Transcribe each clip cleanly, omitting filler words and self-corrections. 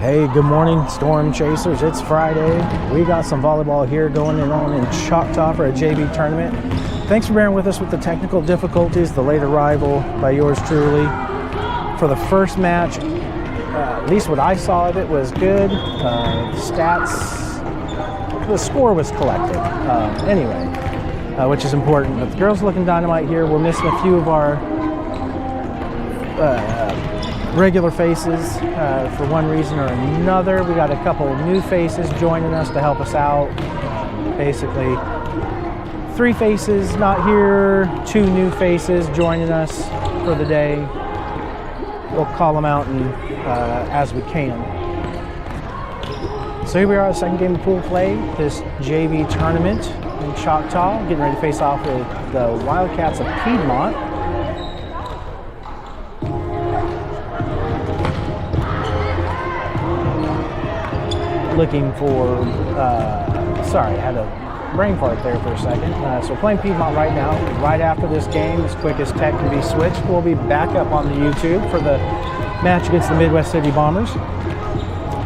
Hey, good morning, Storm Chasers. It's Friday. We got some volleyball here going on in Choctaw for a JV tournament. Thanks for bearing with us with the technical difficulties, the late arrival by yours truly. For the first match, at least what I saw of it was good. The score was collected. Which is important. But the girls looking dynamite here. We're missing a few of our regular faces for one reason or another. We got a couple new faces joining us to help us out. Basically, 3 faces not here, 2 new faces joining us for the day. We'll call them out as we can. So here we are, the second game of pool play, this JV tournament in Choctaw, getting ready to face off with the Wildcats of Piedmont. Looking for, sorry, I had a brain fart there for a second. So we're playing Piedmont right now. Right after this game, as quick as tech can be switched, we'll be back up on the YouTube for the match against the Midwest City Bombers.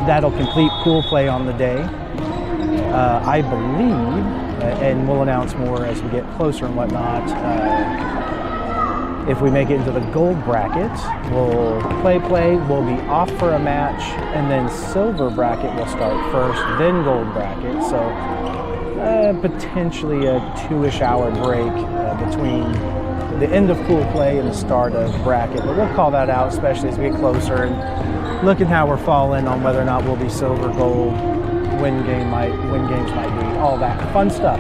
That'll complete pool play on the day. I believe, and we'll announce more as we get closer and whatnot, if we make it into the gold bracket, we'll play, we'll be off for a match, and then silver bracket will start first, then gold bracket. So potentially a 2-ish hour break between the end of pool play and the start of bracket. But we'll call that out, especially as we get closer and look at how we're falling on whether or not we'll be silver, gold, when games might be, all that fun stuff.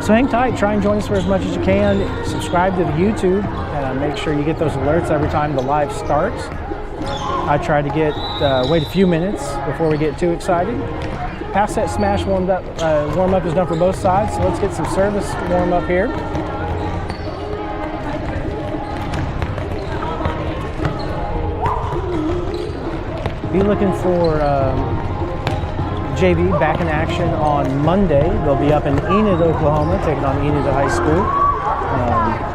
So hang tight, try and join us for as much as you can. Subscribe to the YouTube and make sure you get those alerts every time the live starts. I try to wait a few minutes before we get too excited. Pass set smash warm up is done for both sides, so let's get some service warm up here. Be looking for JV back in action on Monday. They'll be up in Enid, Oklahoma, taking on Enid High School.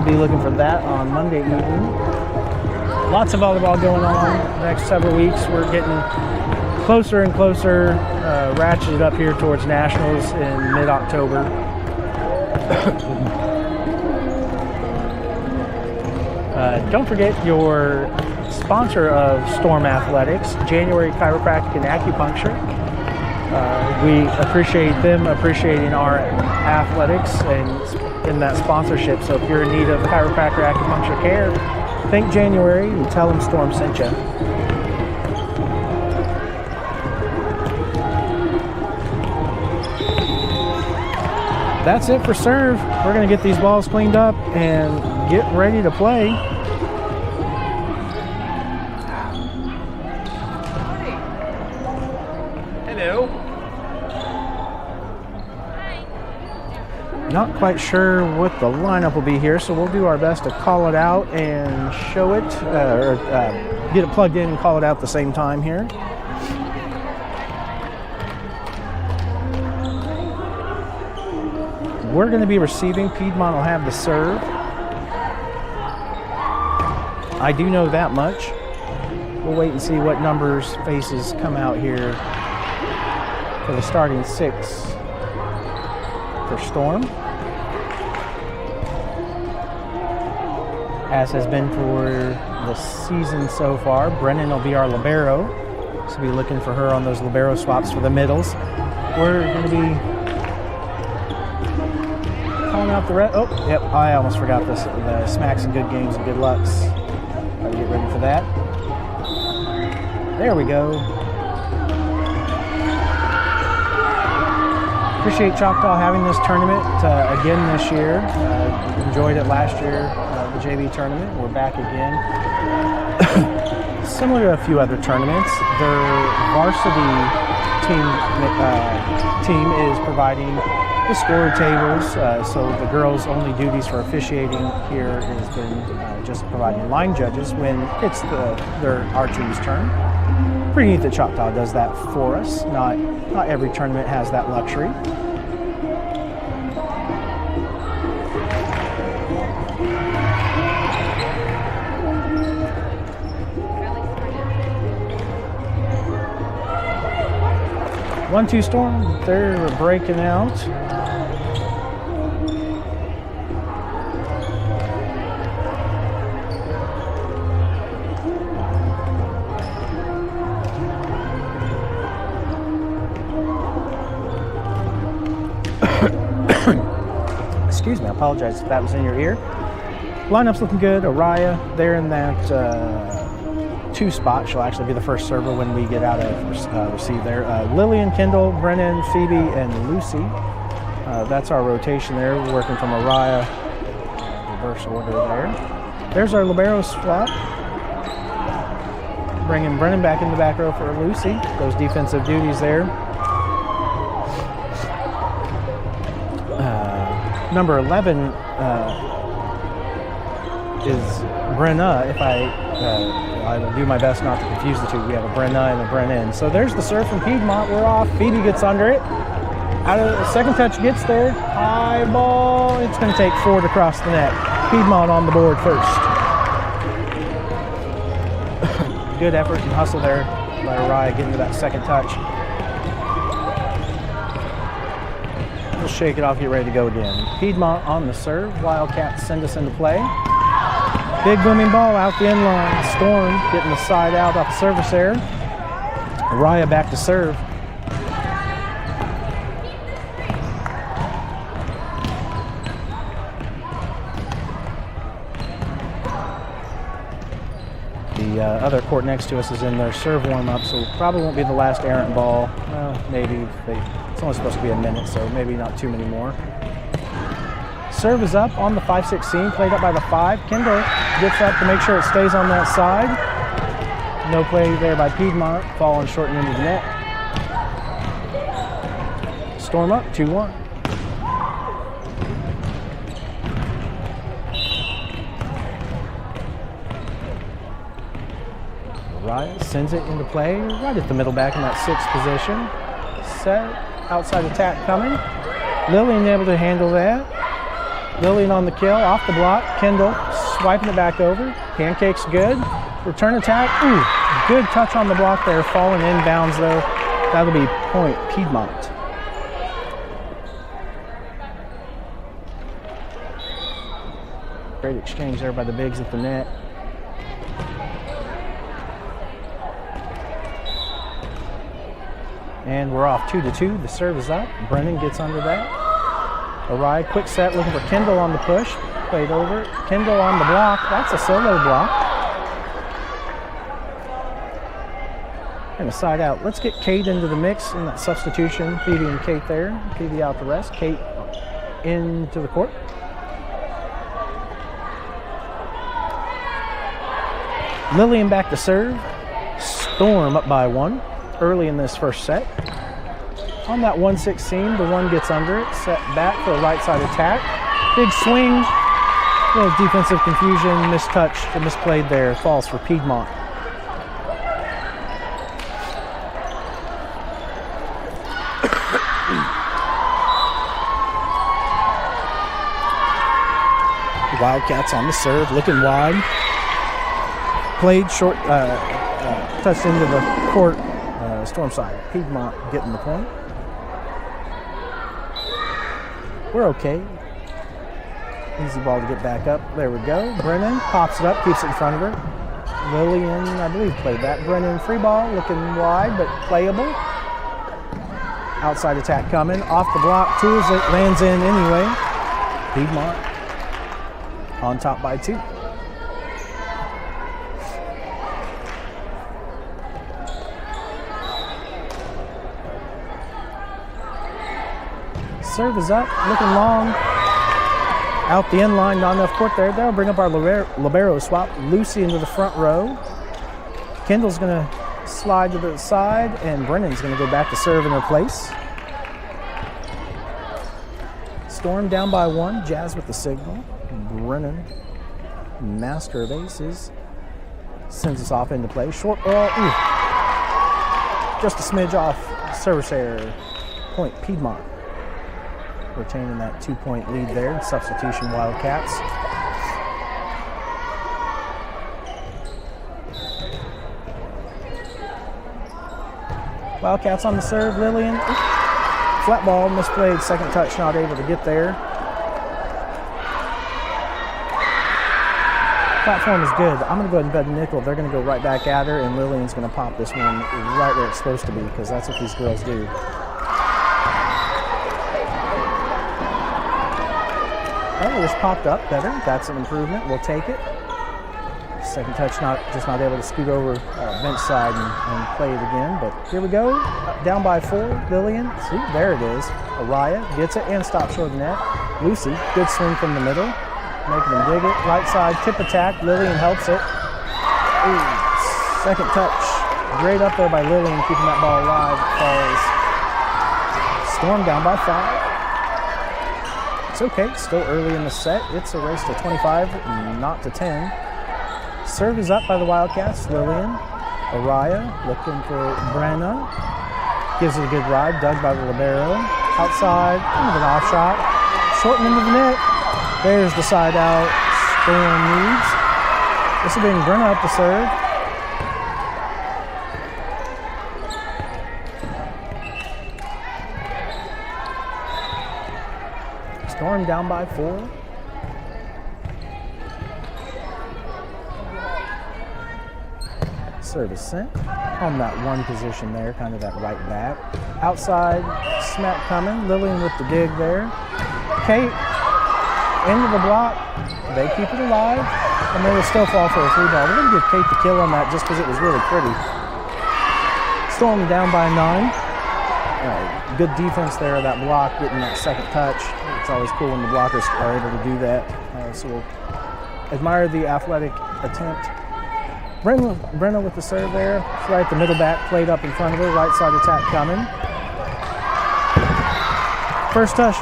Be looking for that on Monday evening. Lots of volleyball going on the next several weeks. We're getting closer and closer, ratcheted up here towards Nationals in mid-October. Don't forget your sponsor of Storm Athletics, January Chiropractic and Acupuncture. We appreciate them appreciating our athletics and in that sponsorship. So if you're in need of chiropractor acupuncture care, think January and tell them Storm sent you. That's it for serve. We're going to get these balls cleaned up and get ready to play. Hello. Not quite sure what the lineup will be here, so we'll do our best to call it out and show it, get it plugged in and call it out at the same time here. We're going to be receiving. Piedmont will have the serve. I do know that much. We'll wait and see what numbers faces come out here for the starting 6 for Storm. As has been for the season so far, Brennan will be our libero. So we'll be looking for her on those libero swaps for the middles. We're going to be calling out the red. Oh, yep, I almost forgot this. The smacks and good games and good lucks. Gotta get ready for that. There we go. Appreciate Choctaw having this tournament again this year. Enjoyed it last year, the JV tournament. We're back again. Similar to a few other tournaments, their varsity team is providing the score tables. So the girls' only duties for officiating here has been just providing line judges when it's our team's turn. Pretty neat that Choctaw does that for us. Not every tournament has that luxury. 1-2 Storm, they're breaking out. Excuse me, I apologize if that was in your ear. Lineup's looking good. Araya, they're in that 2 spot. She'll actually be the first server when we get out of receive there. Lillian, Kendall, Brennan, Phoebe, and Lucy. That's our rotation there. We're working from Araya, reverse order there. There's our libero swap. Bringing Brennan back in the back row for Lucy. Those defensive duties there. Number 11 is Brenna. If I will do my best not to confuse the two. We have a Brenna and a Brennan. So there's the serve from Piedmont. We're off. Phoebe gets under it. Out of the second touch gets there. High ball. It's going to take 4 to cross the net. Piedmont on the board first. Good effort and hustle there by Araya getting to that second touch. We'll shake it off, get ready to go again. Piedmont on the serve. Wildcats send us into play. Big booming ball out the end line. Storm getting the side out off the service error. Araya back to serve. The other court next to us is in their serve warm-up, so probably won't be the last errant ball. Maybe. It's only supposed to be a minute, so maybe not too many more. Serve is up on the 5-6 seam, played up by the 5. Kendall gets up to make sure it stays on that side. No play there by Piedmont, falling short and into the net. Storm up, 2-1. Araya sends it into play right at the middle back in that 6th position. Set. Outside attack coming. Lillian able to handle that. Lillian on the kill, off the block. Kendall swiping it back over. Pancake's good. Return attack. Ooh, good touch on the block there. Falling inbounds though. That'll be point Piedmont. Great exchange there by the bigs at the net. And we're off 2-2. The serve is up. Brennan gets under that. Araya, quick set, looking for Kendall on the push. Played over. Kendall on the block. That's a solo block. And a side out. Let's get Kate into the mix in that substitution. Phoebe and Kate there. Phoebe out the rest. Kate into the court. Lillian back to serve. Storm up by 1. Early in this first set. On that 1-6 seam, the 1 gets under it, set back for a right side attack. Big swing, little defensive confusion, mistouched, misplayed there, falls for Piedmont. Wildcats on the serve, looking wide. Played short, touched into the court. Storm side. Piedmont getting the point. We're okay. Easy ball to get back up. There we go. Brennan pops it up, keeps it in front of her. Lillian, I believe, played that. Brennan free ball, looking wide, but playable. Outside attack coming. Off the block, tools it, lands in anyway. Piedmont on top by 2. Serve is up, looking long. Out the end line, not enough court there. They'll bring up our libero swap. Lucy into the front row. Kendall's going to slide to the side, and Brennan's going to go back to serve in her place. Storm down by 1. Jazz with the signal. Brennan, master of aces, sends us off into play. Short ball. Ooh. Just a smidge off. Service error. Point Piedmont. Retaining that 2-point lead there. Substitution Wildcats. Wildcats on the serve. Lillian, flat ball, misplayed, second touch, not able to get there. Platform is good. I'm going to go ahead and bet a nickel. They're going to go right back at her, and Lillian's going to pop this one right where it's supposed to be, because that's what these girls do. Oh, it just popped up better. That's an improvement. We'll take it. Second touch, just not able to scoot over bench side and play it again. But here we go. Down by 4. Lillian. See, there it is. Araya gets it and stops short of the net. Lucy, good swing from the middle. Making them dig it. Right side, tip attack. Lillian helps it. Ooh, second touch. Great up there by Lillian, keeping that ball alive. Falls. Storm down by 5. It's okay, still early in the set. It's a race to 25, not to 10. Serve is up by the Wildcats. Lillian, Araya looking for Brenna. Gives it a good ride, dug by the libero. Outside, kind of an off shot. Short end of the net. There's the side out. Storm needs. This will bring Brenna up to serve. Storm down by 4. Service sent on that one position there, kind of that right back. Outside, smack coming. Lillian with the dig there. Kate, into the block. They keep it alive, and they will still fall for a 3 ball. We're going to give Kate the kill on that just because it was really pretty. Storm down by 9. Good defense there, that block, getting that second touch. It's always cool when the blockers are able to do that. So we'll admire the athletic attempt. Brenna with the serve there. It's right at the middle back, played up in front of her. Right side attack coming. First touch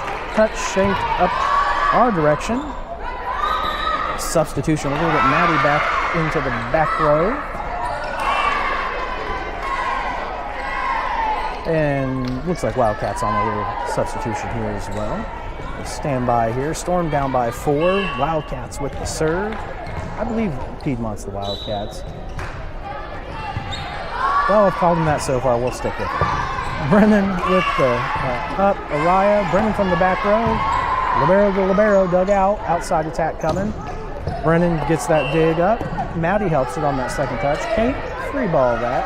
shaped up our direction. Substitution. We're going to get Maddie back into the back row. And looks like Wildcats on a little substitution here as well. We'll stand by here. Storm down by 4. Wildcats with the serve. I believe Piedmont's the Wildcats. Well, I've called them that so far. We'll stick with it. Brennan with the up. Araya. Brennan from the back row. Libero to libero. Dug out. Outside attack coming. Brennan gets that dig up. Maddie helps it on that second touch. Kate, free ball that.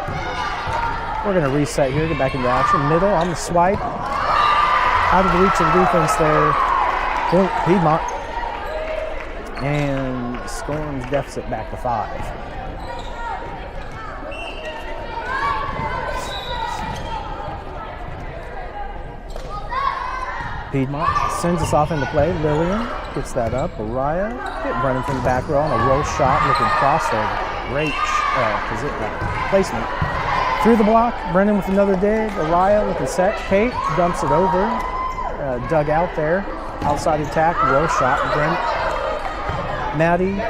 We're going to reset here, get back into action. Middle on the swipe. Out of the reach of the defense there. Point Piedmont. And Storm's deficit back to 5. Piedmont sends us off into play. Lillian gets that up. Araya hit Brennan from the back row on a roll shot, looking cross there. Great placement. Through the block, Brennan with another dig. Araya looking set. Kate dumps it over. Dug out there. Outside attack, roll shot. Maddie.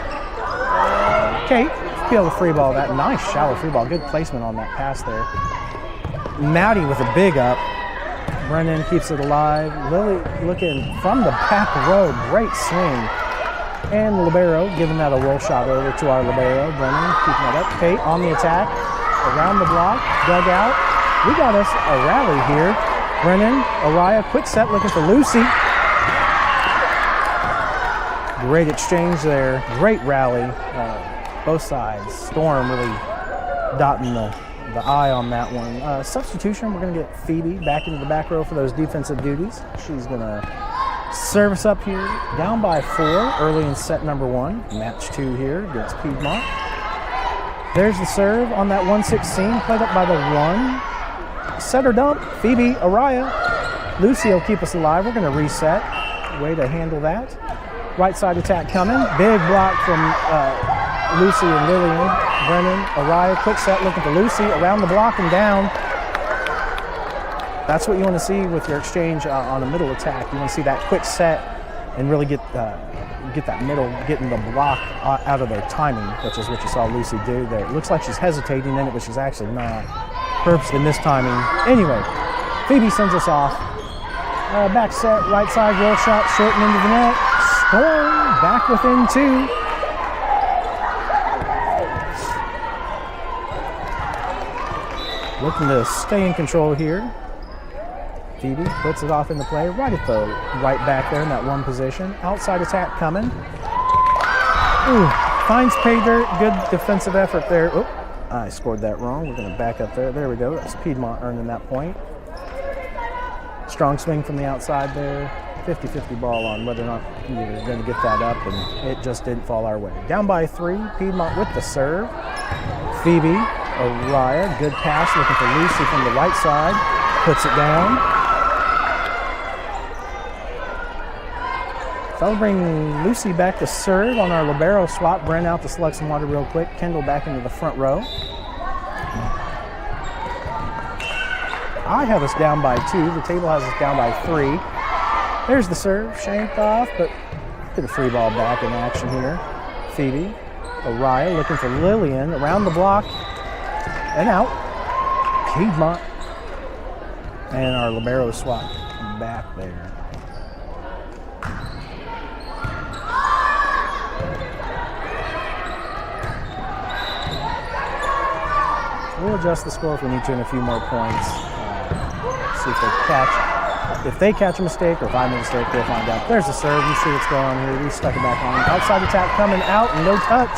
Kate, be able to free ball that. Nice shallow free ball. Good placement on that pass there. Maddie with a big up. Brennan keeps it alive. Lily looking from the back row. Great swing. And the libero, giving that a roll shot over to our libero. Brennan keeping that up. Kate on the attack. Around the block. Dug out. We got us a rally here. Brennan, Araya, quick set looking for Lucy. Great exchange there. Great rally. Both sides. Storm really dotting the eye on that one. Substitution, we're going to get Phoebe back into the back row for those defensive duties. She's going to service up here. Down by 4 early in set number 1. Match 2 here against Piedmont. There's the serve on that 116. Played up by the 1. Set or dump. Phoebe, Araya. Lucy will keep us alive. We're going to reset. Way to handle that. Right side attack coming. Big block from Lucy and Lillian. Brennan, Araya, quick set looking for Lucy. Around the block and down. That's what you want to see with your exchange on a middle attack. You want to see that quick set and really get that middle, getting the block out of their timing, which is what you saw Lucy do there. It looks like she's hesitating in it, but she's actually not. Purposely missed timing. Anyway, Phoebe sends us off. Back set, right side, roll shot, short and into the net. Storm back within 2. Looking to stay in control here. Phoebe puts it off into play right at the right back there in that one position. Outside attack coming. Ooh, finds pay dirt. Good defensive effort there. Oh, I scored that wrong. We're going to back up there. There we go. That's Piedmont earning that point. Strong swing from the outside there. 50-50 ball on whether or not you're going to get that up, and it just didn't fall our way. Down by 3. Piedmont with the serve. Phoebe, Araya, good pass, looking for Lucy from the right side. Puts it down. That'll bring Lucy back to serve on our libero swap. Brent out to select some water real quick. Kendall back into the front row. I have us down by 2. The table has us down by 3. There's the serve, shanked off, but get a free ball back in action here. Phoebe, Araya looking for Lillian around the block and out. Piedmont and our libero swap back there. We'll adjust the score if we need to in a few more points. See if they catch. If they catch a mistake or if I make a mistake, we'll find out. There's the serve. You see what's going on here. We stuck it back on. Outside attack coming out. No touch.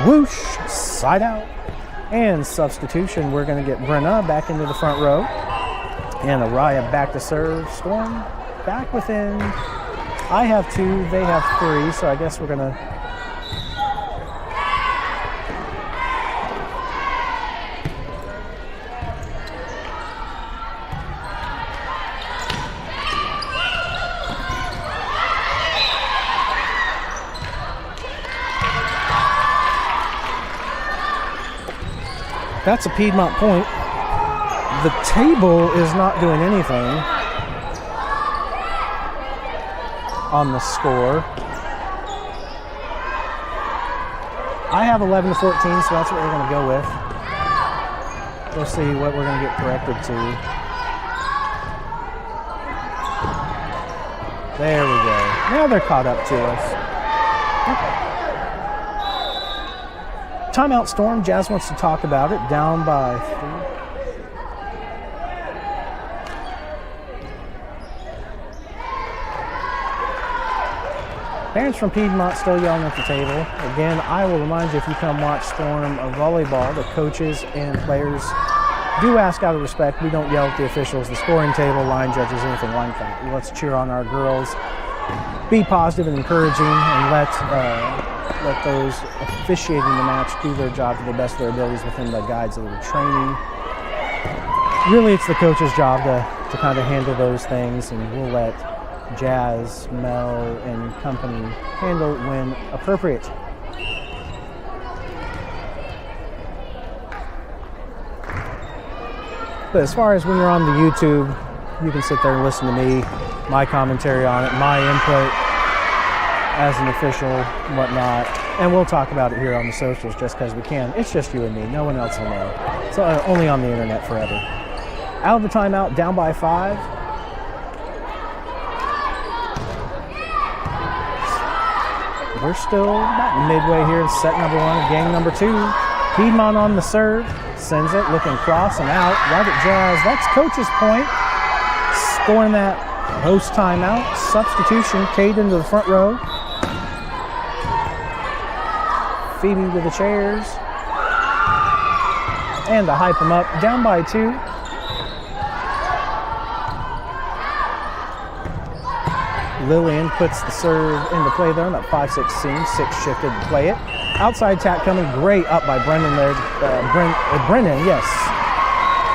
Whoosh. Side out. And substitution. We're going to get Brenna back into the front row. And Araya back to serve. Storm back within. I have 2. They have 3. So I guess we're going to... That's a Piedmont point. The table is not doing anything on the score. I have 11-14, so that's what we're going to go with. We'll see what we're going to get corrected to. There we go. Now they're caught up to us. Timeout Storm. Jazz wants to talk about it. Down by 3. Parents from Piedmont still yelling at the table. Again, I will remind you, if you come watch Storm volleyball, the coaches and players do ask out of respect. We don't yell at the officials, the scoring table, line judges, anything like that. Let's cheer on our girls. Be positive and encouraging, and let those officiating the match do their job to the best of their abilities within the guides of their training. Really, it's the coach's job to kind of handle those things, and we'll let Jazz, Mel, and company handle when appropriate. But as far as when you're on the YouTube, you can sit there and listen to me, my commentary on it, my input as an official, whatnot, and we'll talk about it here on the socials just because we can. It's just you and me. No one else will know. It's only on the internet forever. Out of the timeout, down by 5. We're still about midway here in set number 1 of game number 2. Piedmont on the serve. Sends it, looking cross and out. Right at Jazz. That's coach's point. Scoring that host timeout. Substitution. Kate into the front row. Phoebe with the chairs. And to hype them up. Down by 2. Lillian puts the serve into play there on that 5-6 seam. 6 shifted to play it. Outside tap coming. Great up by Brendan there. Brennan, yes.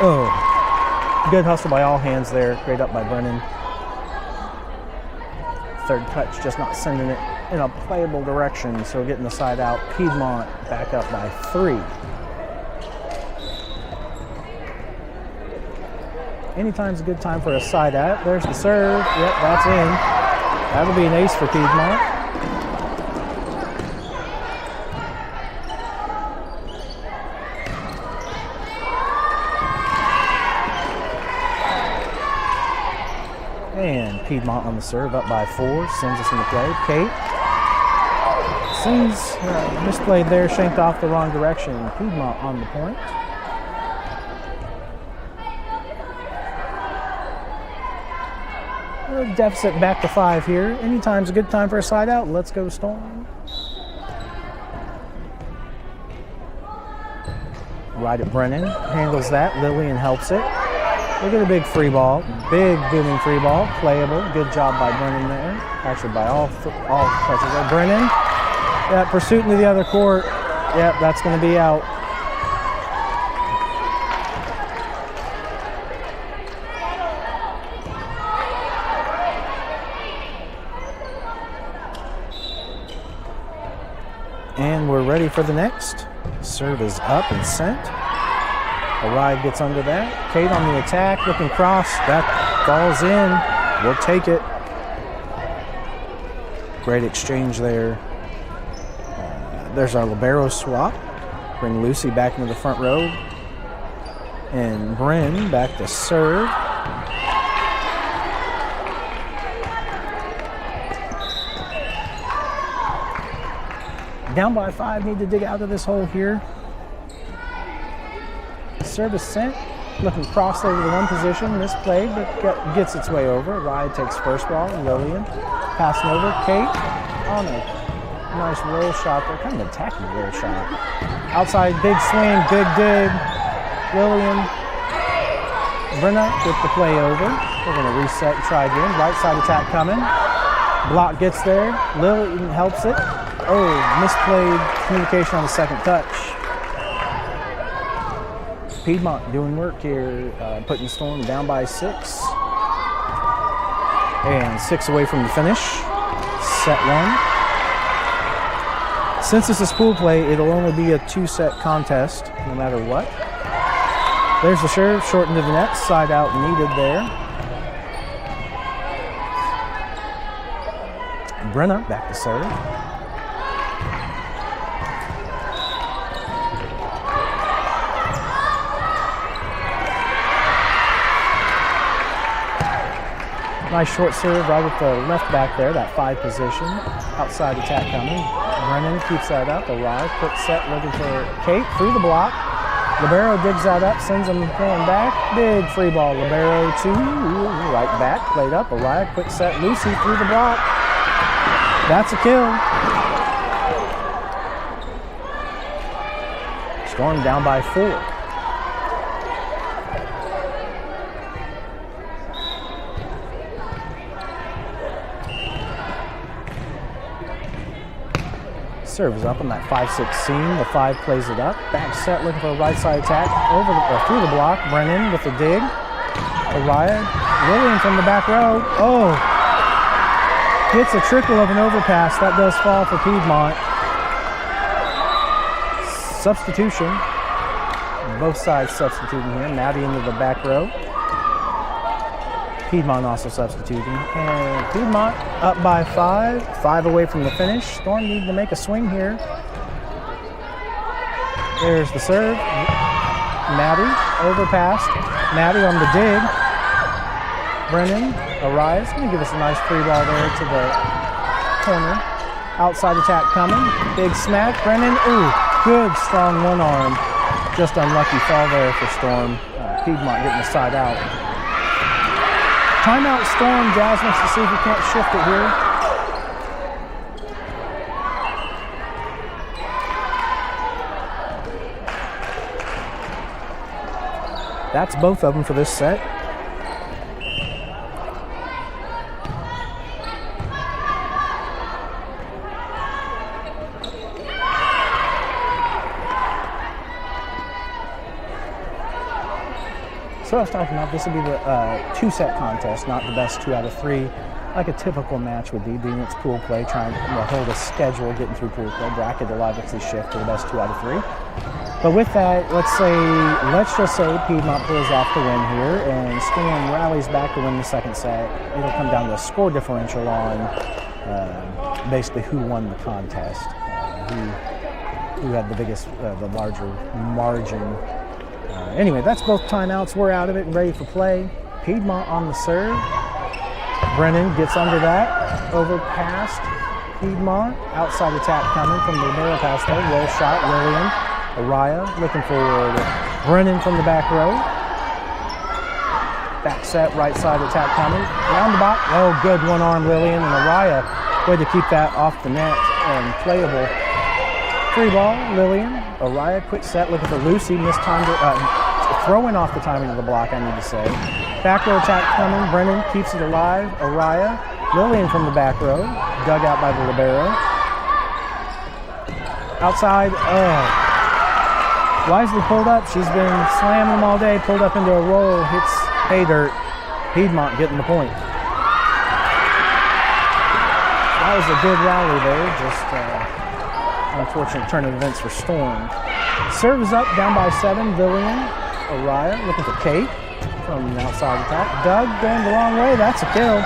Oh, good hustle by all hands there. Great up by Brennan. Third touch, just not sending it in a playable direction. So getting the side out. Piedmont back up by 3. Anytime's a good time for a side out. There's the serve. Yep, that's in. That'll be an ace for Piedmont. And Piedmont on the serve, up by 4, sends us into play. Kate Sins misplayed there, shanked off the wrong direction. Piedmont on the point. Deficit back to 5 here. Anytime's a good time for a side out. Let's go Storm. Right at Brennan. Handles that. Lillian helps it. Look at a big free ball. Big booming free ball. Playable. Good job by Brennan there. Actually by all touches there. Brennan. Yeah, pursuit into the other court. Yep, that's going to be out. And we're ready for the next. Serve is up and sent. Aride gets under that. Kate on the attack, looking cross. That falls in. We'll take it. Great exchange there. There's our libero swap. Bring Lucy back into the front row. And Bryn back to serve. Down by 5, need to dig out of this hole here. Service sent, looking cross over to one position, misplayed, but gets its way over. Ride takes first ball, Lillian passing over. Kate on a nice roll shot there, kind of attacking roll shot. Outside, big swing, big dig. Lillian, Brenna with the play over. We're going to reset and try again. Right side attack coming. Block gets there. Lillian helps it. Oh, misplayed communication on the second touch. Piedmont doing work here, putting Storm down by 6. And 6 away from the finish. Set 1. Since this is pool play, it'll only be a 2-set contest, no matter what. There's the serve, short into the net, side out needed there. Brenna back to serve. Nice short serve right with the left back there, that 5 position. Outside attack coming. Brennan keeps that up. Arrive, quick set, looking for Kate through the block. Libero digs that up, sends him going back. Big free ball. Libero to right back, played up. Arrive, quick set, Lucy through the block. That's a kill. Storm down by 4. Serve is up on that 5-6 seam. The 5 plays it up. Back set, looking for a right side attack. Through the block. Brennan with the dig. Araya. Lillian from the back row. Oh! Gets a trickle of an overpass. That does fall for Piedmont. Substitution. Both sides substituting here. Maddie into the back row. Piedmont also substituting. And Piedmont up by 5. 5 away from the finish. Storm need to make a swing here. There's the serve. Maddie overpassed. Maddie on the dig. Brennan arrives. Going to give us a nice free ball there to the corner. Outside attack coming. Big smack. Brennan. Ooh, good strong one arm. Just unlucky fall there for Storm. Piedmont getting the side out. Timeout Storm. Jazz wants to see if we can't shift it here. That's both of them for this set. So I was talking about this would be the 2-set contest, not the best 2 out of 3, like a typical match would be, being it's pool play, trying to hold a schedule, getting through pool play. Bracket will obviously shift to the best 2 out of 3. But with that, let's just say Piedmont pulls off the win here, and Storm rallies back to win the second set. It'll come down to a score differential on basically who won the contest, who had the biggest, the larger margin. Anyway, that's both timeouts. We're out of it and ready for play. Piedmont on the serve. Brennan gets under that. Overpassed. Piedmont. Outside attack coming from the libero pass there. Roll shot, Lillian. Araya looking forward. Brennan from the back row. Back set, right side attack coming. Round the box. Oh, good one-arm Lillian and Araya. Way to keep that off the net and playable. Free ball, Lillian. Araya, quick set, looking for Lucy. Mistimed it. Throwing off the timing of the block, I need to say. Back row attack coming. Brennan keeps it alive. Araya. Lillian from the back row. Dug out by the libero. Outside. Wisely pulled up. She's been slamming them all day. Pulled up into a roll. Hits pay dirt. Piedmont getting the point. That was a good rally there. Just unfortunate turn of events for Storm. Serve is up, down by 7. Lillian. Araya looking for Kate from the outside attack. Doug going the wrong way. That's a kill.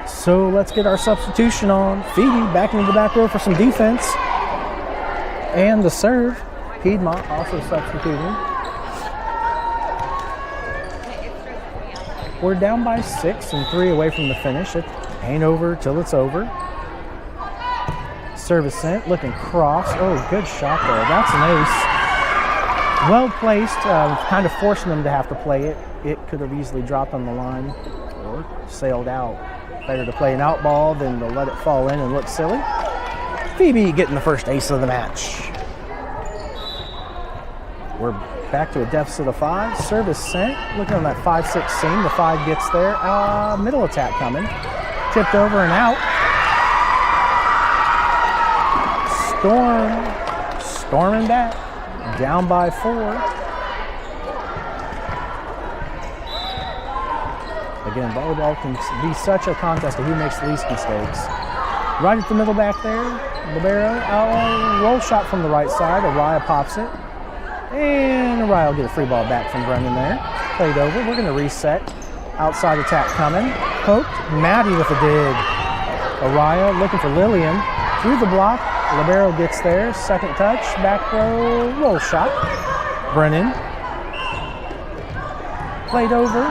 So let's get our substitution on. Phoebe back into the back row for some defense. And the serve. Piedmont also substituting. We're down by 6 and 3 away from the finish. It ain't over till it's over. Service sent, looking cross. Oh, good shot there. That's an ace. Well placed, kind of forcing them to have to play it. It could have easily dropped on the line or sailed out. Better to play an out ball than to let it fall in and look silly. Phoebe getting the first ace of the match. We're back to a deficit of 5. Service sent. Looking on that 5-6 seam. The 5 gets there. Middle attack coming. Tipped over and out. Storming back. Down by 4. Again, volleyball can be such a contest of who makes the least mistakes. Right at the middle back there. Libero. Roll shot from the right side. Araya pops it. And Araya will get a free ball back from Brendan there. Played over. We're going to reset. Outside attack coming. Poked. Maddie with a dig. Araya looking for Lillian. Through the block. Libero gets there. Second touch. Back row. Roll shot. Brennan. Played over.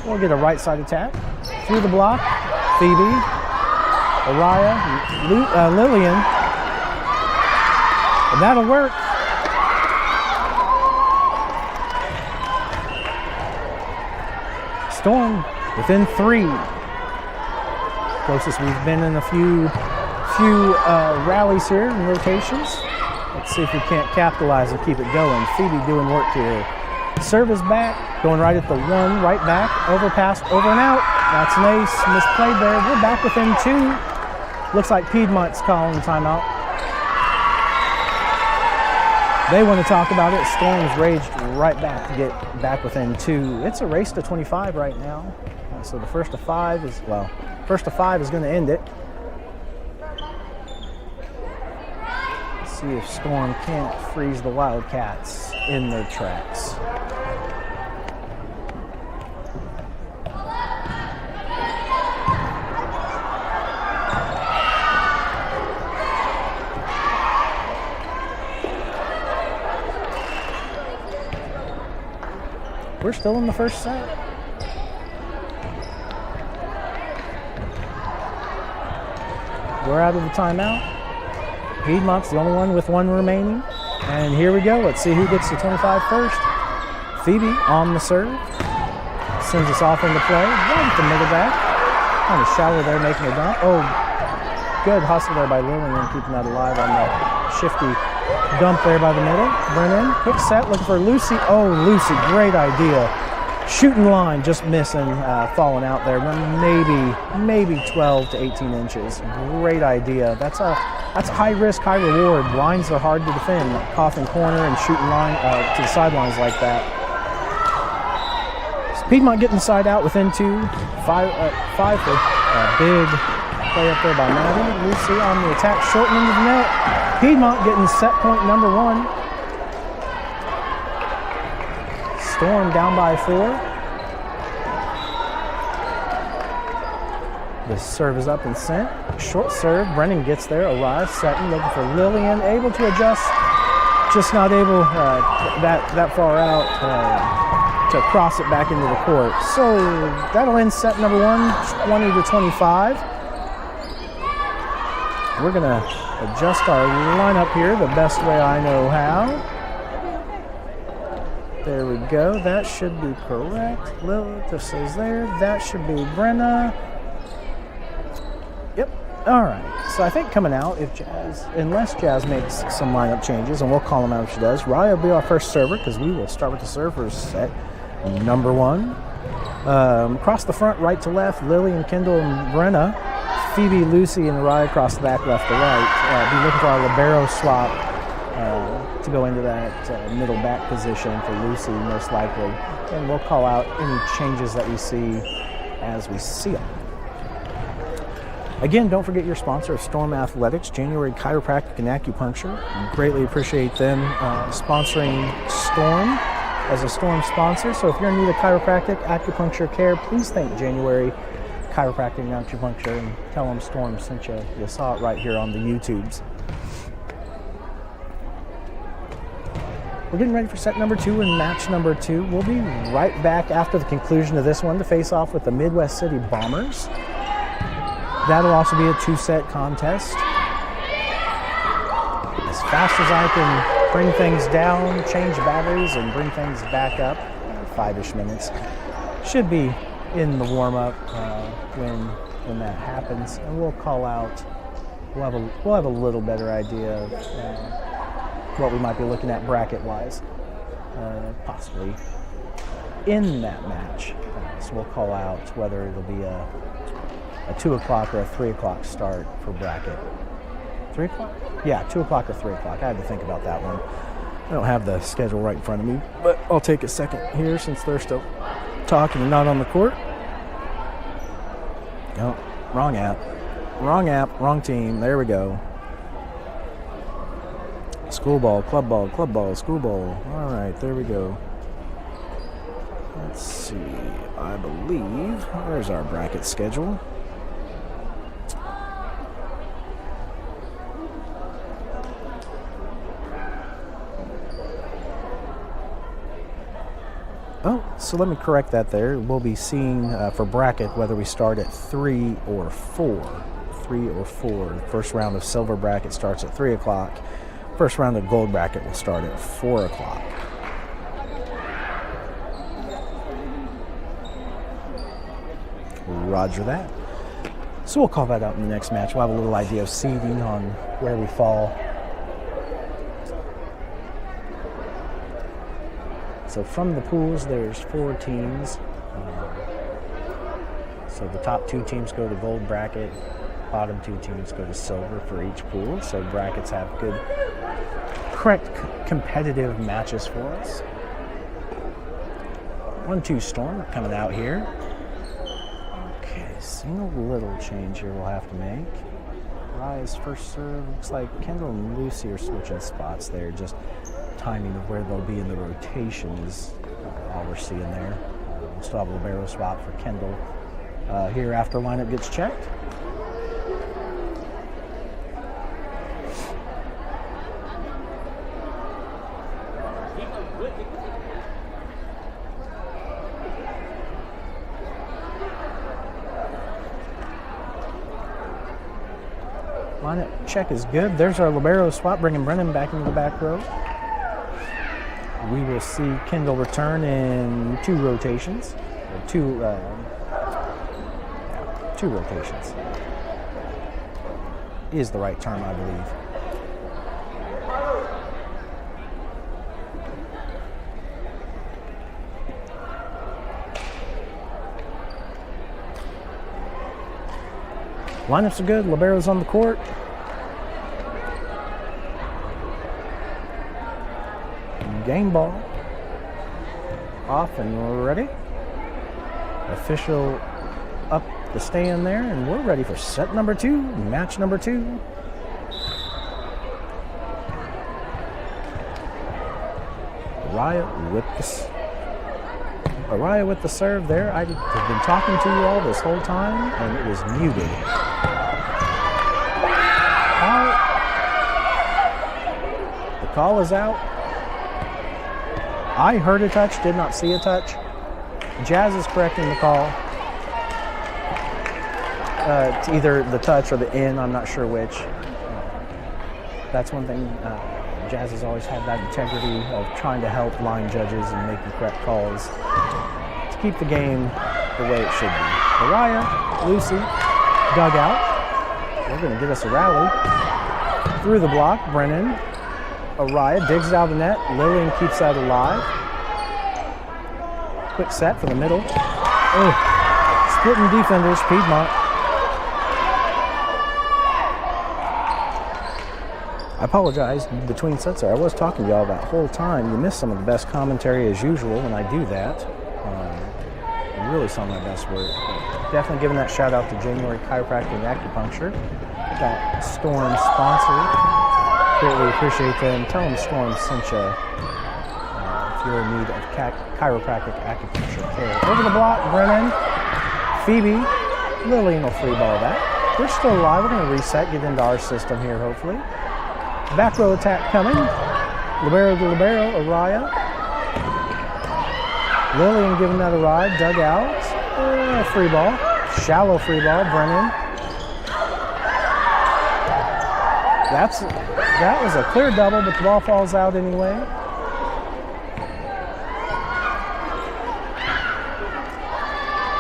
We'll get a right side attack. Through the block. Phoebe. Araya. Lillian. And that'll work. Storm within 3. Closest we've been in a few rallies here and rotations. Let's see if we can't capitalize and keep it going. Phoebe doing work here. Serve is back, going right at the 1, right back, overpass, over and out. That's an ace, misplayed there. We're back within 2. Looks like Piedmont's calling timeout. They want to talk about it. Storm's raged right back to get back within 2. It's a race to 25 right now. So the first of 5 is going to end it. Let's see if Storm can't freeze the Wildcats in their tracks. We're still in the first set. We're out of the timeout. Piedmont's the only one with 1 remaining. And here we go. Let's see who gets to 25 first. Phoebe on the serve. Sends us off into play. Right at the middle back. Kind of shallow there, making a dump. Oh, good hustle there by Lillian, keeping that alive on that shifty dump there by the middle. Brennan, quick set, looking for Lucy. Oh, Lucy, great idea. Shooting line, just missing, falling out there. Maybe 12 to 18 inches. Great idea. That's a high risk, high reward. Lines are hard to defend. Coffin corner and shooting line to the sidelines like that. So Piedmont getting the side out within 2. 5 for big play up there by Maddie. Lucy on the attack, short end of the net. Piedmont getting set point number 1. Storm down by 4. The serve is up and sent. Short serve. Brennan gets there. Arrives, setting, looking for Lillian. Able to adjust. Just not able that far out. to cross it back into the court. So that'll end set number 1, 20-25. We're going to adjust our lineup here the best way I know how. There we go. That should be correct. Lilith, this is there. That should be Brenna. Yep. All right. So I think coming out, unless Jazz makes some lineup changes, and we'll call them out if she does, Raya will be our first server because we will start with the servers set number 1. Across the front, right to left, Lily and Kendall and Brenna. Phoebe, Lucy, and Raya across the back, left to right. Be looking for our libero swap to go into that middle back position for Lucy, most likely. And we'll call out any changes that we see as we see them. Again, don't forget your sponsor of Storm Athletics, January Chiropractic and Acupuncture. Greatly appreciate them sponsoring Storm as a Storm sponsor. So if you're in need of chiropractic, acupuncture care, please thank January Chiropractic and Acupuncture and tell them Storm sent you. You saw it right here on the YouTubes. We're getting ready for set number 2 and match number 2. We'll be right back after the conclusion of this one to face off with the Midwest City Bombers. That'll also be a 2-set contest. As fast as I can bring things down, change batteries, and bring things back up, 5-ish minutes. Should be in the warm-up when that happens, and we'll call out. We'll have a little better idea of what we might be looking at bracket-wise, possibly in that match. So we'll call out whether it'll be a 2 o'clock or a 3 o'clock start for bracket. 3 o'clock? Yeah, 2 o'clock or 3 o'clock. I had to think about that one. I don't have the schedule right in front of me, but I'll take a second here since they're still talking and not on the court. No, wrong app. Wrong app, wrong team. There we go. School ball, club ball, school ball. All right, there we go. Let's see. I believe, where's our bracket schedule? Oh, so let me correct that there. We'll be seeing for bracket whether we start at 3 or 4. 3 or 4. The first round of silver bracket starts at 3 o'clock. First round of gold bracket will start at 4 o'clock. Roger that. So we'll call that out in the next match. We'll have a little idea of seeding on where we fall. So from the pools, there's 4 teams. So the top 2 teams go to gold bracket. Bottom 2 teams go to silver for each pool. So brackets have good, correct, competitive matches for us. 1-2 Storm coming out here. Okay, single little change here we'll have to make. Raya's first serve. Looks like Kendall and Lucy are switching spots there. Just timing of where they'll be in the rotation is all we're seeing there. We'll still have a libero swap for Kendall here after lineup gets checked. Lineup check is good. There's our libero swap, bringing Brennan back into the back row. We will see Kendall return in 2 rotations. Or 2 rotations is the right term, I believe. Lineups are good. Libero's on the court. Game ball. Off and ready. Official up the stand there, and we're ready for set number 2, match number 2. Raya with the serve there. I have been talking to you all this whole time, and it was muted. The call is out. I heard a touch, did not see a touch. Jazz is correcting the call. It's either the touch or the in, I'm not sure which. That's one thing. Jazz has always had that integrity of trying to help line judges and make the correct calls to keep the game the way it should be. Mariah, Lucy, dug out. They're going to get us a rally. Through the block, Brennan. Araya digs it out of the net. Lillian keeps that alive. Quick set for the middle. Splitting defenders, Piedmont. I apologize, between sets there, I was talking to y'all that whole time. You missed some of the best commentary as usual when I do that. I really saw my best work. Definitely giving that shout out to January Chiropractic and Acupuncture. That Storm sponsor. Greatly appreciate them. Tell them Storm sent you if you're in need of chiropractic acupuncture care. Over the block, Brennan, Phoebe, Lillian will free ball that. We're still alive. We're going to reset, get into our system here, hopefully. Back row attack coming. Libero to libero, Araya. Lillian giving that a ride, dug out. Free ball. Shallow free ball, Brennan. That was a clear double, but the ball falls out anyway.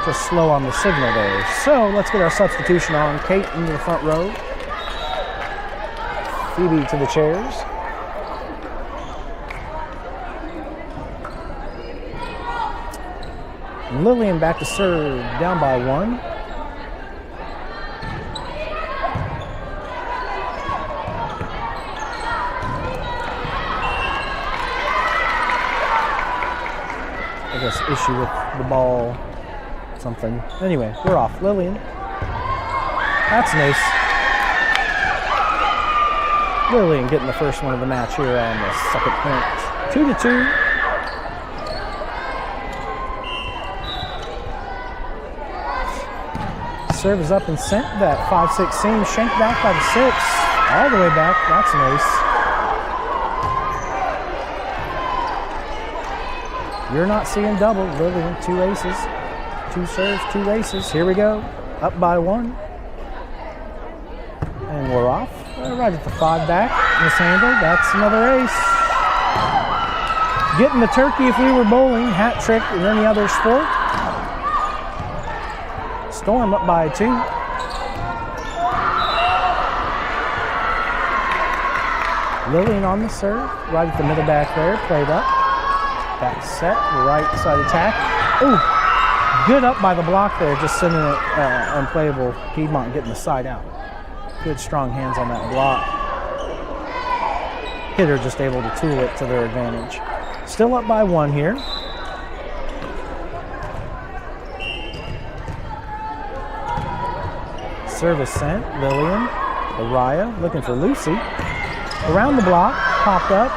Just slow on the signal there. So let's get our substitution on. Kate into the front row. Phoebe to the chairs. Lillian back to serve, down by 1. I guess issue with the ball, something. Anyway, we're off. Lillian. That's nice. Lillian getting the first one of the match here on the second point. 2-2. Serve is up and sent. That 5-6 seam shanked back by the 6. All the way back. That's nice. You're not seeing double. Lillian, 2 aces. 2 serves, 2 aces. Here we go. Up by 1. And we're off. Right at the 5 back. Mishandled. That's another ace. Getting the turkey if we were bowling. Hat trick in any other sport. Storm up by 2. Lillian on the serve. Right at the middle back there. Played up. Back set. Right side attack. Ooh. Good up by the block there. Just sending it unplayable. Piedmont getting the side out. Good strong hands on that block. Hitter just able to tool it to their advantage. Still up by 1 here. Service sent. Lillian. Araya looking for Lucy. Around the block. Popped up.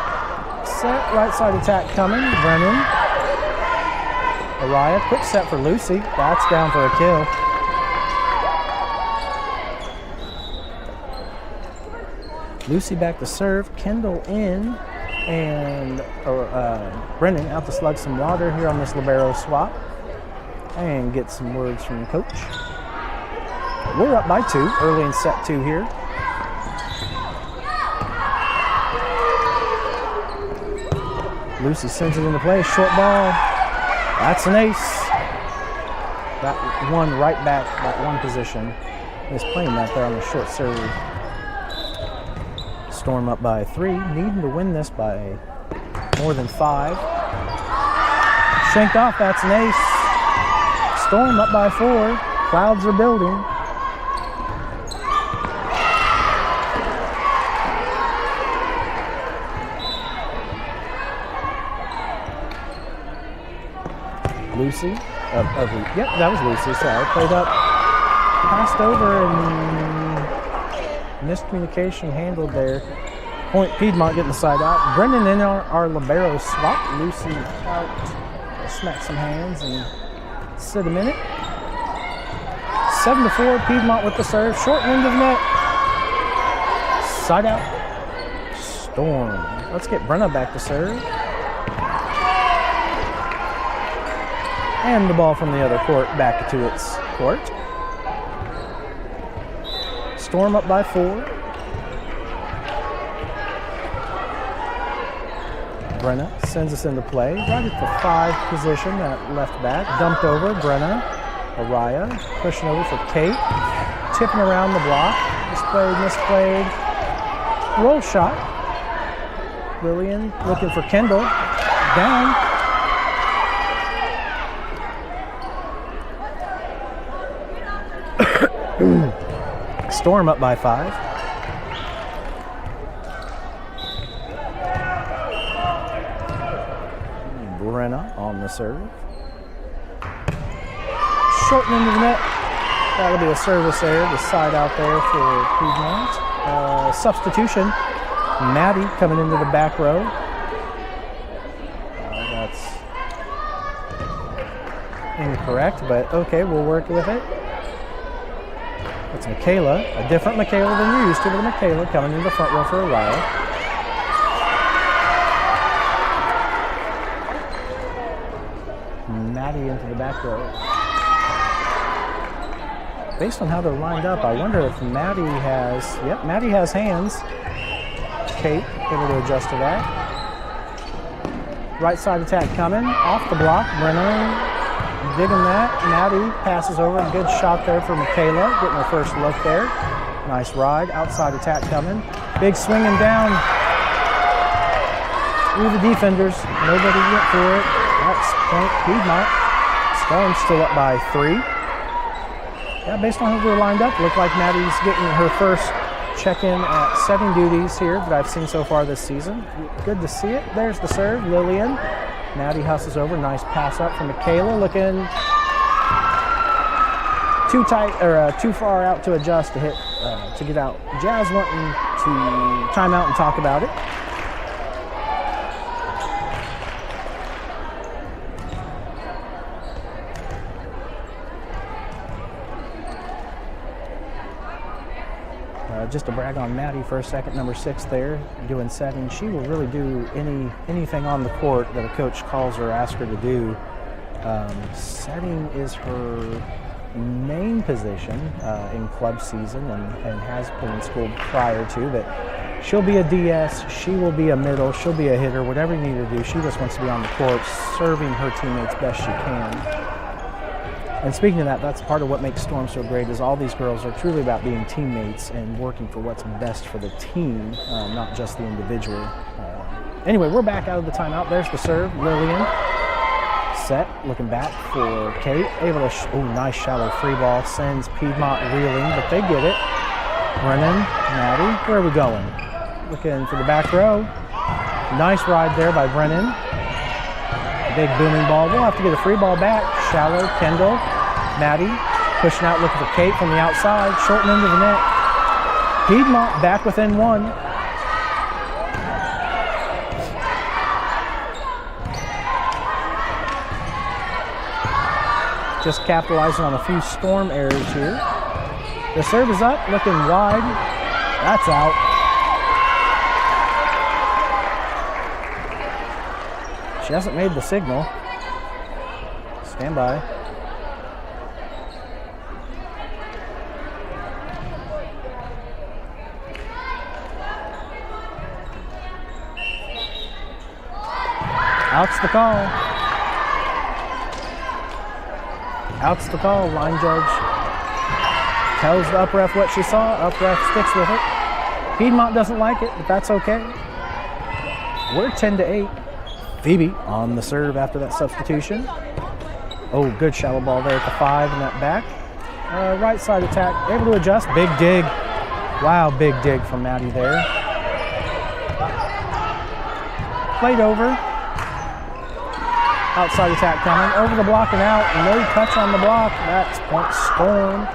Set. Right side attack coming. Brennan. Araya. Quick set for Lucy. That's down for a kill. Lucy back to serve, Kendall in, and Brennan out to slug some water here on this libero swap and get some words from the coach. We're up by 2, early in set 2 here. Lucy sends it into play, short ball. That's an ace. That one right back, that one position. Is playing that there on the short serve. Storm up by 3, needing to win this by more than 5. Shanked off, that's an ace. Storm up by 4, clouds are building. Lucy, yep, that was Lucy, sorry, played up, passed over and miscommunication handled there. Point Piedmont getting the side out. Brendan in our libero swap. Lucy out. Smack some hands and sit a minute. 7-4. Piedmont with the serve. Short end of net. Side out. Storm. Let's get Brenna back to serve. And the ball from the other court back to its court. Storm up by 4. Brenna sends us into play. Right at the 5 position at left back. Dumped over. Brenna. Araya pushing over for Kate. Tipping around the block. Misplayed. Roll shot. Lillian looking for Kendall. Down. Storm up by 5. Brenna on the serve. Shorten into the net. That'll be a service error. The side out there for Piedmont. Substitution. Maddie coming into the back row. That's incorrect, but okay, we'll work with it. It's Michaela, a different Michaela than you're used to, but Michaela coming into the front row for a while. Maddie into the back row. Based on how they're lined up, I wonder if Maddie has, Maddie has hands. Kate able to adjust to that. Right side attack coming, off the block. Brennan digging that. Maddie passes over, a good shot there for Michaela, getting her first look there. Nice ride, outside attack coming. Big swinging down. Through the defenders, nobody went for it. That's point Piedmont. Storm still up by 3. Yeah, based on how they're lined up, look like Maddie's getting her first check-in at setting duties here that I've seen so far this season. Good to see it. There's the serve, Lillian. Maddie hustles over, nice pass up from Michaela, looking too tight or too far out to adjust to hit to get out. Jazz wanting to time out and talk about it. Just to brag on Maddie for a second, number 6 there, doing setting. She will really do anything on the court that a coach calls her or asks her to do. Setting is her main position in club season and has been in school prior to, but she'll be a DS, she will be a middle, she'll be a hitter, whatever you need to do. She just wants to be on the court, serving her teammates best she can. And speaking of that, that's part of what makes Storm so great, is all these girls are truly about being teammates and working for what's best for the team, not just the individual. Anyway, we're back out of the timeout. There's the serve, Lillian. Set, looking back for Kate. Able to, nice shallow free ball. Sends Piedmont reeling, but they get it. Brennan, Maddie, where are we going? Looking for the back row. Nice ride there by Brennan. Big booming ball. We'll have to get a free ball back. Shallow, Kendall, Maddie, pushing out, looking for Kate from the outside, shorten into the net. Piedmont back within 1. Just capitalizing on a few Storm errors here. The serve is up, looking wide. That's out. She hasn't made the signal. Stand by. Out's the call. Out's the call. Line judge tells the up ref what she saw. Up ref sticks with it. Piedmont doesn't like it, but that's okay. We're 10-8. Phoebe on the serve after that substitution. Oh, good shallow ball there at the 5 in that back. Right side attack, able to adjust. Big dig. Wow, big dig from Maddie there. Played over. Outside attack coming. Over the block and out. No touch on the block. That's point Storm.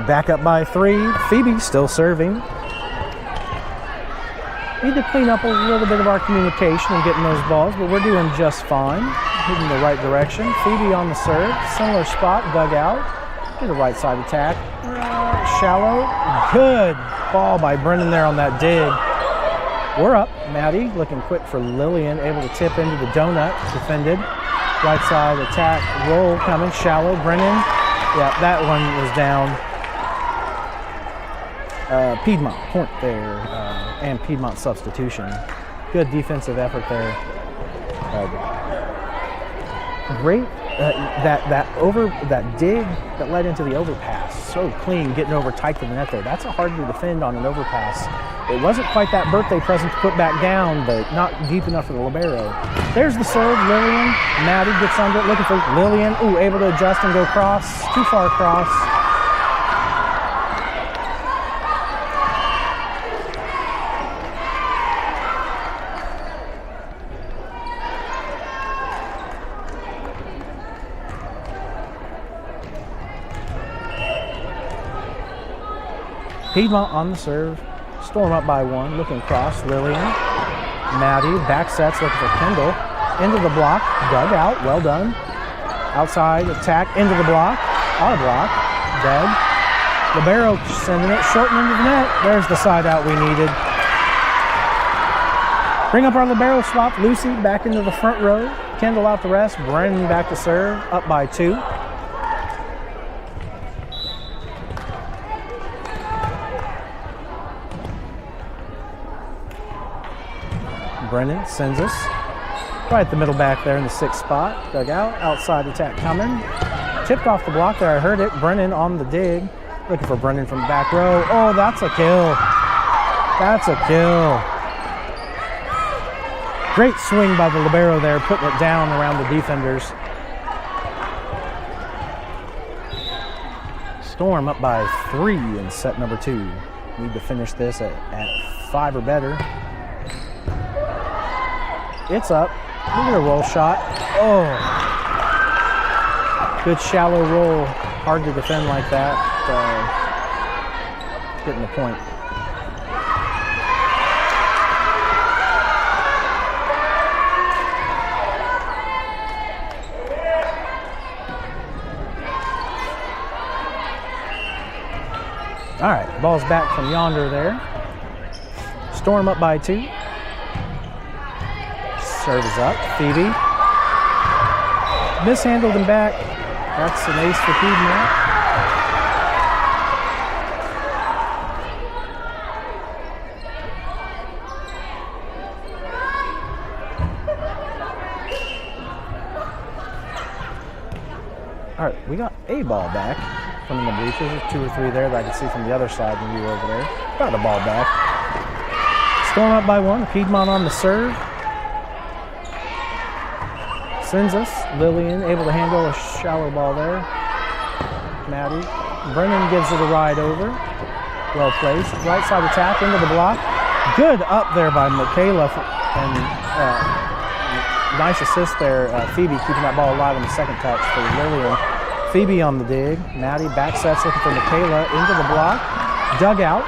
Back up by 3. Phoebe still serving. Need to clean up a little bit of our communication and getting those balls, but we're doing just fine. Heading the right direction. Phoebe on the serve. Similar spot, dug out. To the right side attack. Shallow. Good ball by Brennan there on that dig. We're up. Maddie looking quick for Lillian. Able to tip into the donut. Defended. Right side attack, roll coming, shallow, Brennan. Yeah, that one was down. Piedmont point there, and Piedmont substitution. Good defensive effort there. Great, that dig that led into the overpass. So clean, getting over tight to the net there. That's a hard to defend on an overpass. It wasn't quite that birthday present to put back down, but not deep enough for the libero. There's the serve, Lillian. Maddie gets under it, looking for Lillian. Ooh, able to adjust and go across. Too far across. Piedmont on the serve. Storm up by one, looking across, Lillian. Maddie, back sets, looking for Kendall. Into the block, dug out, well done. Outside, attack, into the block. Our block, dead. Libero sending it, short and into the net. There's the side out we needed. Bring up our libero swap, Lucy back into the front row. Kendall out the rest, Brennan back to serve, up by two. Brennan sends us right at the middle back there in the 6th spot. Dug out, outside attack coming. Tipped off the block there, I heard it. Brennan on the dig. Looking for Brennan from the back row. Oh, that's a kill. That's a kill. Great swing by the libero there, putting it down around the defenders. Storm up by 3 in set number 2. Need to finish this at 5 or better. It's up. Look at a roll shot. Oh. Good shallow roll. Hard to defend like that. Getting the point. All right, ball's back from yonder there. Storm up by 2. Serve is up, Phoebe. Mishandled him back. That's an ace for Piedmont. All right, we got a ball back from the bleachers. There's 2 or 3 there that I could see from the other side when you were over there. Got a ball back. Storm up by 1, Piedmont on the serve. Sends us, Lillian able to handle a shallow ball there. Maddie. Brennan gives it a ride over. Well placed. Right side attack into the block. Good up there by Michaela. And nice assist there. Phoebe keeping that ball alive on the second touch for Lillian. Phoebe on the dig. Maddie back sets looking for Michaela into the block. Dug out.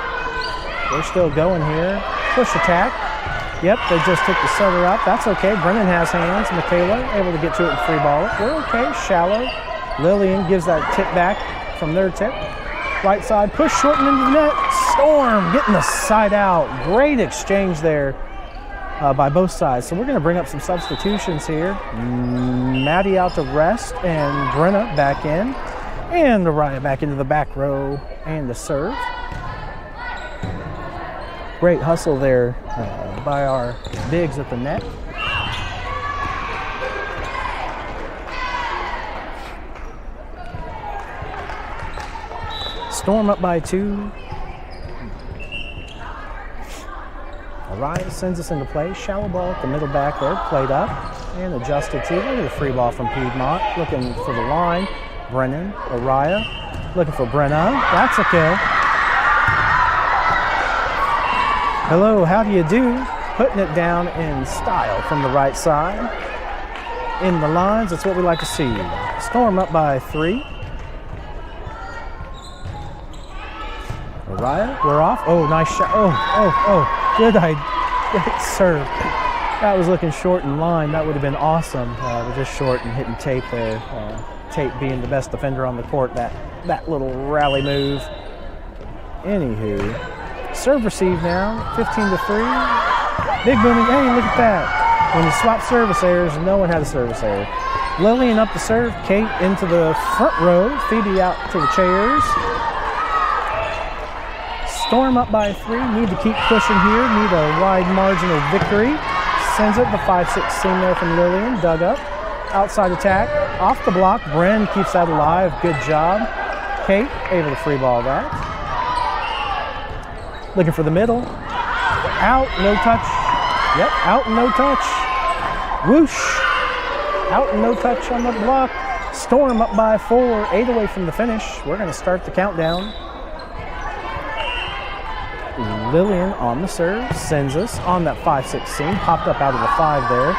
They're still going here. Push attack. Yep, they just took the setter up. That's okay. Brennan has hands. Michaela able to get to it and free ball it. We're okay. Shallow. Lillian gives that tip back from their tip. Right side push short and into the net. Storm getting the side out. Great exchange there by both sides. So we're going to bring up some substitutions here. Maddie out to rest and Brenna back in. And Araya back into the back row and the serve. Great hustle there by our bigs at the net. Storm up by 2. Araya sends us into play. Shallow ball at the middle back there. Played up and adjusted to. Look at the free ball from Piedmont. Looking for the line. Brennan, Araya. Looking for Brenna. That's a kill. Hello, how do you do? Putting it down in style from the right side. In the lines, that's what we like to see. Storm up by 3. Araya, we're off. Oh, nice shot. Oh, good serve. That was looking short in line. That would have been awesome. We're just short and hitting Tate there. Tate being the best defender on the court. That little rally move. Anywho. Serve receive now, 15-3. Big booming, hey, look at that. When you swap service errors, no one had a service error. Lillian up the serve. Kate into the front row. Phoebe out to the chairs. Storm up by 3. Need to keep pushing here. Need a wide margin of victory. Sends it the 5-6 seam there from Lillian. Dug up. Outside attack. Off the block. Bren keeps that alive. Good job. Kate able to free ball that. Looking for the middle. Out. No touch. Yep. Out and no touch. Whoosh. Out and no touch on the block. Storm up by 4. 8 away from the finish. We're going to start the countdown. Lillian on the serve, sends us on that 5-6 seam, popped up out of the 5 there.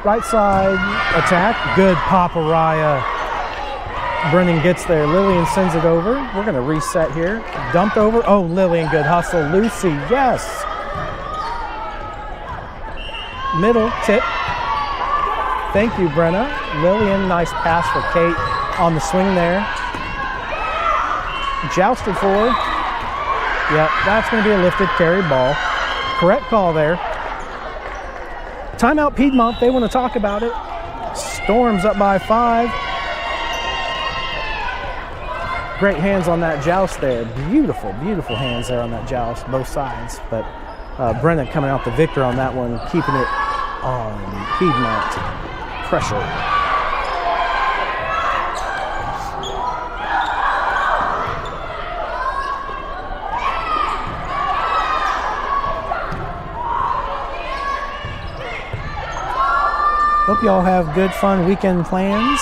Right side attack, good pop, Araya. Brennan gets there, Lillian sends it over. We're gonna reset here. Dumped over, oh, Lillian, good hustle. Lucy, yes. Middle, tip. Thank you, Brenna. Lillian, nice pass for Kate on the swing there. Jousted forward. Yep, that's going to be a lifted carry ball. Correct call there. Timeout Piedmont, they want to talk about it. Storm's up by 5. Great hands on that joust there. Beautiful, beautiful hands there on that joust, both sides. But Brennan coming out the victor on that one, keeping it on Piedmont. Pressure. Hope y'all have good, fun weekend plans.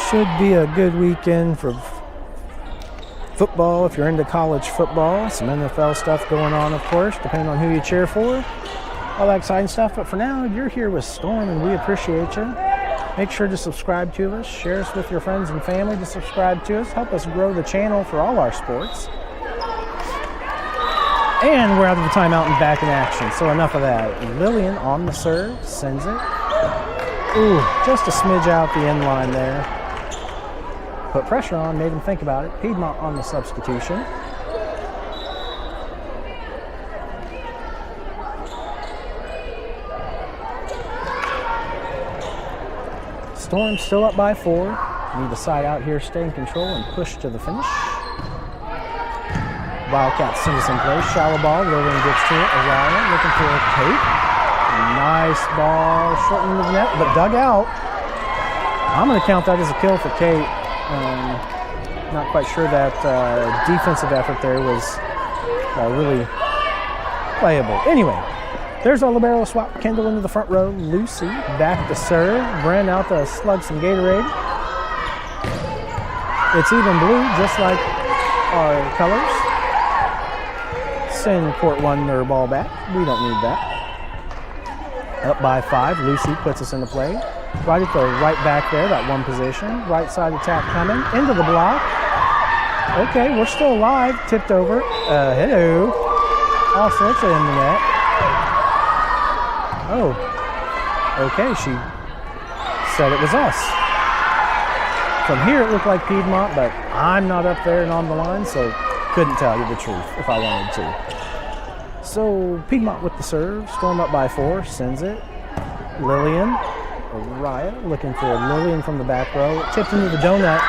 Should be a good weekend for football if you're into college football. Some NFL stuff going on, of course, depending on who you cheer for. All that exciting stuff. But for now, you're here with Storm, and we appreciate you. Make sure to subscribe to us. Share us with your friends and family to subscribe to us. Help us grow the channel for all our sports. And we're out of the timeout and back in action. So enough of that. Lillian on the serve, sends it. Ooh, just a smidge out the end line there. Put pressure on, made him think about it. Piedmont on the substitution. Storm still up by 4. Need to side out here, stay in control, and push to the finish. Wildcats send us in play. Shallow ball. Lillian gets to it. Araya looking for Kate. Nice ball. Short into the net, but dug out. I'm going to count that as a kill for Kate. Not quite sure that defensive effort there was really playable. Anyway, there's our libero swap. Kendall into the front row. Lucy back to serve. Bren out to slug some Gatorade. It's even blue, just like our colors. Send court 1 their ball back. We don't need that. Up by 5. Lucy puts us into play. Right at the right back there, that one position. Right side attack coming. Into the block. Okay, we're still alive. Tipped over. Hello. All sorts of in the net. Oh. Okay, she said it was us. From here it looked like Piedmont, but I'm not up there and on the line, so couldn't tell you the truth if I wanted to. So Piedmont with the serve. Storm up by 4. Sends it. Lillian. Araya looking for Lillian from the back row. Tipped into the donut.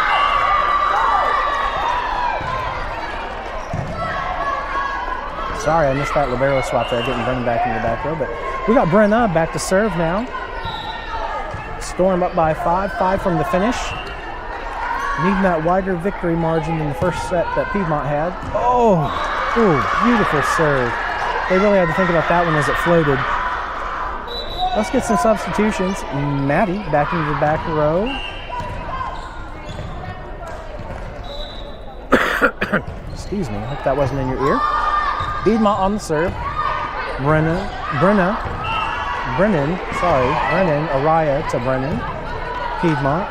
Sorry, I missed that libero swap there, getting Brennan back into the back row. But we got Brenna back to serve now. Storm up by 5. 5 from the finish. Needing that wider victory margin than the first set that Piedmont had. Oh, ooh, beautiful serve. They really had to think about that one as it floated. Let's get some substitutions. Maddie back into the back row. Excuse me, I hope that wasn't in your ear. Piedmont on the serve. Brennan, Araya to Brennan. Piedmont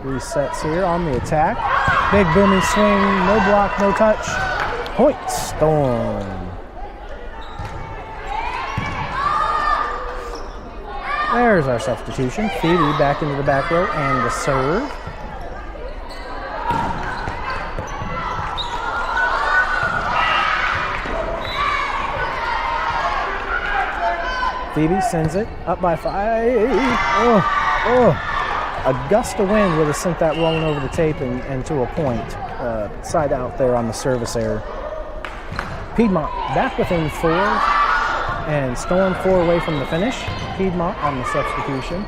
resets here on the attack. Big booming swing, no block, no touch. Point Storm. There's our substitution. Phoebe back into the back row and the serve. Phoebe sends it up by 5. A gust of wind would have sent that rolling over the tape and to a point. Side out there on the service error. Piedmont back within 4, and Storm 4 away from the finish. Piedmont on the substitution.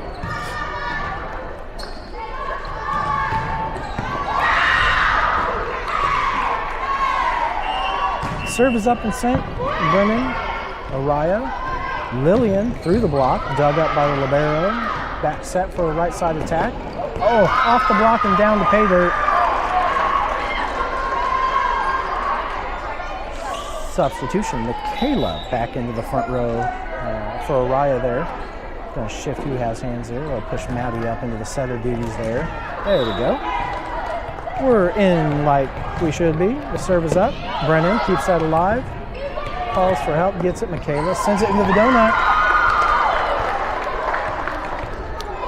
Serve is up and sent. Brennan, Araya, Lillian through the block, dug up by the libero. Back set for a right side attack. Oh, off the block and down to pay dirt. Substitution, Michaela back into the front row for Araya there. Gonna shift who has hands there. We'll push Maddie up into the setter duties there. There we go. We're in like we should be. The serve is up. Brennan keeps that alive. Calls for help, gets it. Michaela sends it into the donut.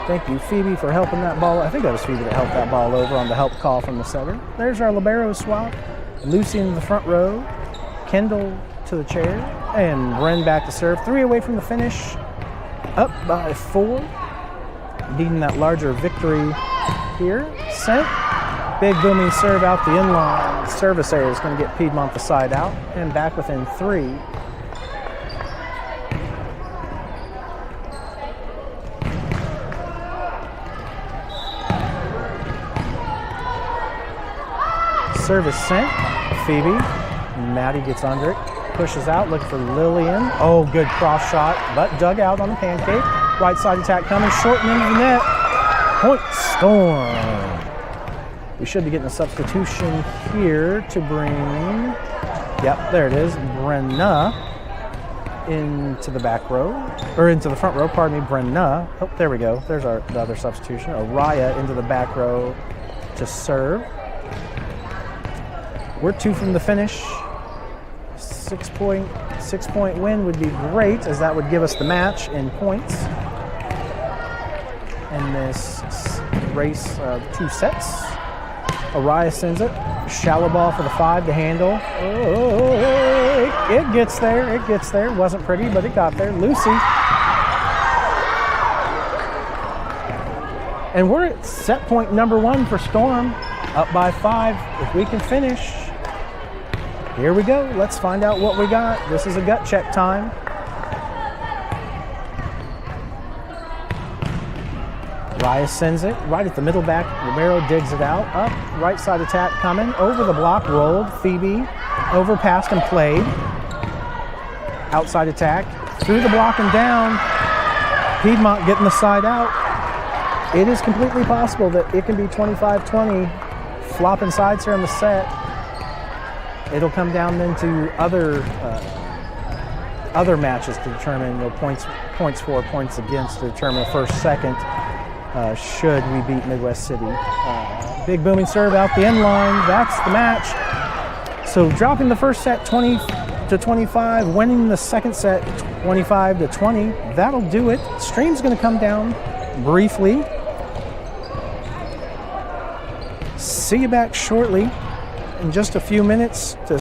Thank you, Phoebe, for helping that ball. I think that was Phoebe that helped that ball over on the help call from the setter. There's our libero swap. Lucy in the front row. Kendall to the chair. And Bren back to serve. 3 away from the finish. Up by 4. Needing that larger victory here. Sent. Big booming serve out the inline. Service area is going to get Piedmont the side out. And back within 3. Service sent. Phoebe. Maddie gets under it. Pushes out, looking for Lillian. Oh, good cross shot, but dug out on the pancake. Right side attack coming, short and into the net. Point Storm. We should be getting a substitution here to bring, yep, there it is, Brenna into the back row, or into the front row, pardon me, Brenna. Oh, there we go. There's the other substitution. Araya into the back row to serve. We're 2 from the finish. 6-point win would be great, as that would give us the match in points in this race of 2 sets. Araya sends it. Shallow ball for the 5 to handle. Oh, it gets there. It gets there. Wasn't pretty, but it got there. Lucy. And we're at set point number 1 for Storm. Up by 5. If we can finish. Here we go. Let's find out what we got. This is a gut check time. Raya sends it right at the middle back. Romero digs it out. Up, right side attack coming. Over the block, rolled. Phoebe overpassed and played. Outside attack. Through the block and down. Piedmont getting the side out. It is completely possible that it can be 25-20. Flopping sides here in the set. It'll come down then to other matches to determine points for, points against, to determine the first, second, should we beat Midwest City. Big booming serve out the end line. That's the match. So dropping the first set 20-25, winning the second set 25-20. That'll do it. Stream's going to come down briefly. See you back shortly. In just a few minutes to